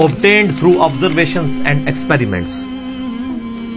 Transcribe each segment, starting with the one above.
obtained through observations and experiments,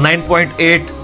9.8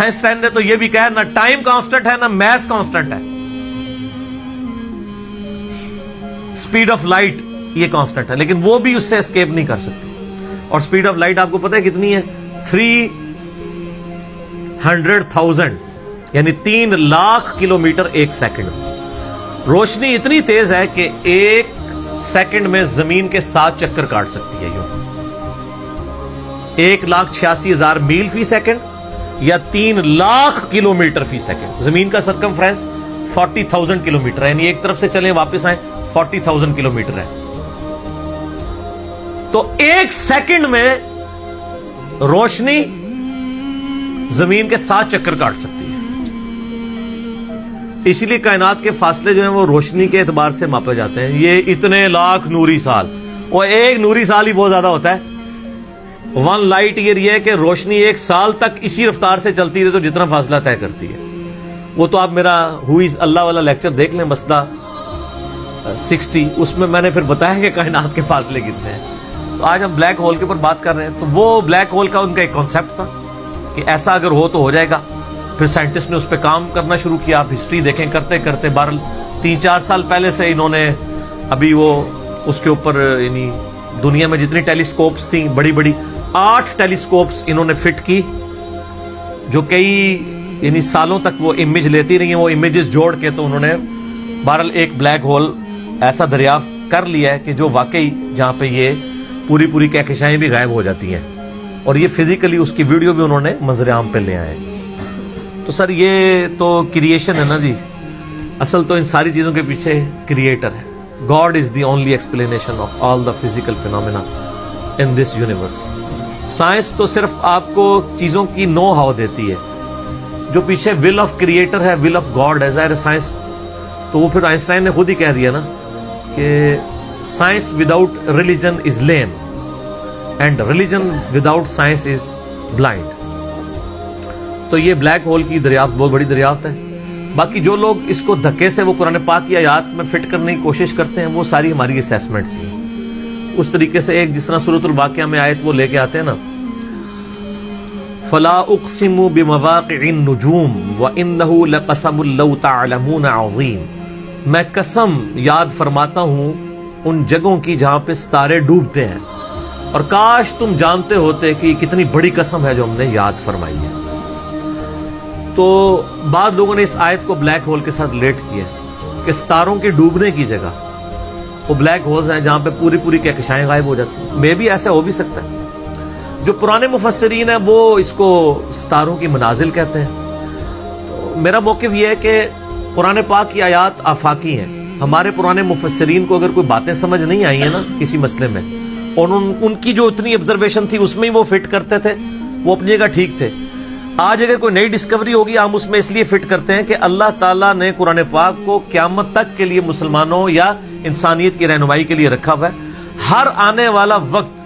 Einstein نے تو یہ بھی کہا نہ ٹائم کانسٹنٹ ہے نہ میس کانسٹنٹ ہے، سپیڈ آف لائٹ یہ کانسٹنٹ ہے، لیکن وہ بھی اس سے اسکیپ نہیں کر سکتی. اور سپیڈ آف لائٹ آپ کو پتہ ہے کتنی ہے؟ 300,000 یعنی 3 لاکھ کلومیٹر ایک سیکنڈ. روشنی اتنی تیز ہے کہ ایک سیکنڈ میں زمین کے 7 چکر کاٹ سکتی ہے. یوں 1,86,000 میل فی سیکنڈ یا 3 لاکھ کلومیٹر فی سیکنڈ. زمین کا سرکمفرنس 40,000 کلومیٹر ہے، یعنی ایک طرف سے چلیں واپس آئیں 40,000 کلومیٹر ہے. تو ایک سیکنڈ میں روشنی زمین کے 7 چکر کاٹ سکتی ہے. اسی لیے کائنات کے فاصلے جو ہیں وہ روشنی کے اعتبار سے ماپے جاتے ہیں. یہ اتنے لاکھ نوری سال، اور ایک نوری سال ہی بہت زیادہ ہوتا ہے. 1 لائٹ ایئر یہ ہے کہ روشنی ایک سال تک اسی رفتار سے چلتی رہے تو جتنا فاصلہ طے کرتی ہے. وہ تو آپ میرا ہوئیز اللہ والا لیکچر دیکھ لیں، مسئلہ 60، اس میں میں نے پھر بتایا کہ کائنات کے فاصلے کتنے ہیں. تو آج ہم بلیک ہول کے اوپر بات کر رہے ہیں. تو وہ بلیک ہول کا ان کا ایک کانسیپٹ تھا کہ ایسا اگر ہو تو ہو جائے گا. پھر سائنٹسٹ نے اس پہ کام کرنا شروع کیا. آپ ہسٹری دیکھیں کرتے کرتے 3-4 سال پہلے سے انہوں نے ابھی وہ اس کے اوپر یعنی دنیا میں جتنی ٹیلیسکوپس تھیں بڑی بڑی 8 ٹیلیسکوپس انہوں نے فٹ کی، جو کئی یعنی سالوں تک وہ امیج لیتی رہی ہیں. وہ امیجز جوڑ کے تو انہوں نے بہرحال ایک بلیک ہول ایسا دریافت کر لیا ہے کہ جو واقعی جہاں پہ یہ پوری کہکشائیں بھی غائب ہو جاتی ہیں. اور یہ فزیکلی اس کی ویڈیو بھی انہوں نے منظر عام پہ لے آئے. تو سر یہ تو کریشن ہے نا جی، اصل تو ان ساری چیزوں کے پیچھے کریٹر ہے. God is the only explanation of all the physical phenomena in this universe. Science تو صرف آپ کو چیزوں کی نو ہاؤ دیتی ہے، جو پیچھے ول آف کریٹر ہے، ول آف گاڈ ہے. ظاہر سائنس تو وہ پھر آئنسٹائن نے خود ہی کہہ دیا نا کہ science without religion is lame and religion without science is blind. تو یہ بلیک ہول کی دریافت بہت بڑی دریافت ہے. باقی جو لوگ اس کو دھکے سے وہ قرآن پاک کی آیات میں فٹ کرنے کی کوشش کرتے ہیں وہ ساری ہماری اسیسمنٹس ہیں. اس طریقے سے ایک جس طرح سورۃ الواقعہ میں آیت وہ لے کے آتے ہیں نا، فلا اقسم بمواقع النجوم وانه لقسم لو تعلمون عظیم. میں قسم یاد فرماتا ہوں ان جگہوں کی جہاں پہ ستارے ڈوبتے ہیں، اور کاش تم جانتے ہوتے کہ کتنی بڑی قسم ہے جو ہم نے یاد فرمائی ہے. تو بعض لوگوں نے اس آیت کو بلیک ہول کے ساتھ ریلیٹ کیا کہ ستاروں کے ڈوبنے کی جگہ وہ بلیک ہولز ہیں جہاں پہ پوری کہکشائیں غائب ہو جاتی ہیں. مے بھی ایسا ہو بھی سکتا ہے. جو پرانے مفسرین ہیں وہ اس کو ستاروں کی منازل کہتے ہیں. تو میرا موقف یہ ہے کہ قرآن پاک کی آیات آفاقی ہیں. ہمارے پرانے مفسرین کو اگر کوئی باتیں سمجھ نہیں آئی ہیں نا کسی مسئلے میں، اور ان کی جو اتنی آبزرویشن تھی اس میں ہی وہ فٹ کرتے تھے، وہ اپنی جگہ ٹھیک تھے. آج اگر کوئی نئی ڈسکوری ہوگی ہم اس میں اس لیے فٹ کرتے ہیں کہ اللہ تعالیٰ نے قرآن پاک کو قیامت تک کے لیے مسلمانوں یا انسانیت کی رہنمائی کے لیے رکھا ہوا ہے. ہر آنے والا وقت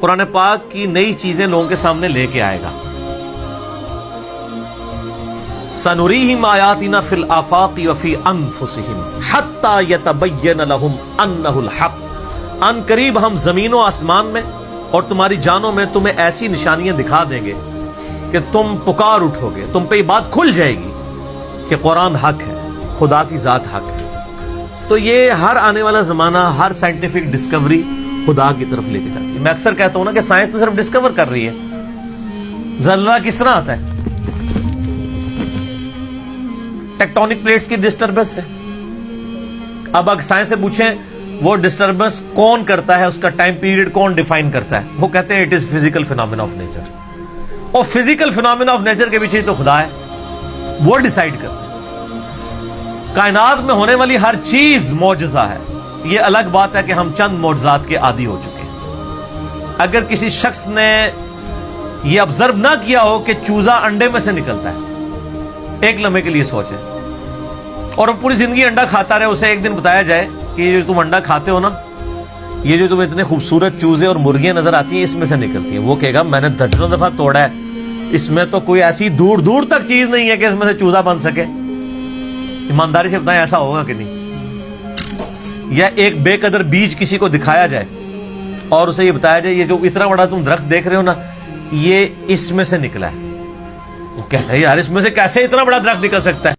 قرآن پاک کی نئی چیزیں لوگوں کے سامنے لے کے آئے گا. سنریہم آیاتنا فی الآفاق وفی انفسہم حتی یتبین لہم انہ الحق. ان قریب ہم زمین و آسمان میں اور تمہاری جانوں میں تمہیں ایسی نشانیاں دکھا دیں گے کہ تم پکار اٹھو گے، تم پہ یہ بات کھل جائے گی کہ قرآن حق ہے، خدا کی ذات حق ہے. تو یہ ہر آنے والا زمانہ ہر سائنٹیفک ڈسکوری خدا کی طرف لے کے جاتی ہے. میں اکثر کہتا ہوں نا کہ سائنس تو صرف ڈسکور کر رہی ہے. زلزلہ کس طرح آتا ہے؟ ٹیکٹونک پلیٹس کی ڈسٹربنس سے. اب اگر سائنس سے پوچھیں وہ ڈسٹربنس کون کرتا ہے، اس کا ٹائم پیریڈ کون ڈیفائن کرتا ہے، وہ کہتے ہیں it is physical phenomena of nature. اور فزیکل فینومینا آف نیچر کے پیچھے تو خدا ہے، وہ ڈیسائیڈ کرتا ہے. کائنات میں ہونے والی ہر چیز معجزہ ہے. یہ الگ بات ہے کہ ہم چند معجزات کے عادی ہو چکے ہیں. اگر کسی شخص نے یہ آبزرو نہ کیا ہو کہ چوزا انڈے میں سے نکلتا ہے، ایک لمحے کے لیے سوچے، اور وہ پوری زندگی انڈا کھاتا رہے، اسے ایک دن بتایا جائے کہ یہ جو تم انڈا کھاتے ہو نا، یہ جو تمہیں اتنے خوبصورت چوزے اور مرغیاں نظر آتی ہیں اس میں سے نکلتی ہیں. وہ کہے گا میں نے درجنوں دفعہ توڑا ہے، اس میں تو کوئی ایسی دور دور تک چیز نہیں ہے کہ اس میں سے چوزا بن سکے. ایمانداری سے بتائیں ایسا ہوگا کہ نہیں؟ یا ایک بے قدر بیج کسی کو دکھایا جائے اور اسے یہ بتایا جائے یہ جو اتنا بڑا تم درخت دیکھ رہے ہو نا، یہ اس میں سے نکلا ہے. کہتا ہے یار اس میں سے کیسے اتنا بڑا درخت نکل سکتا ہے.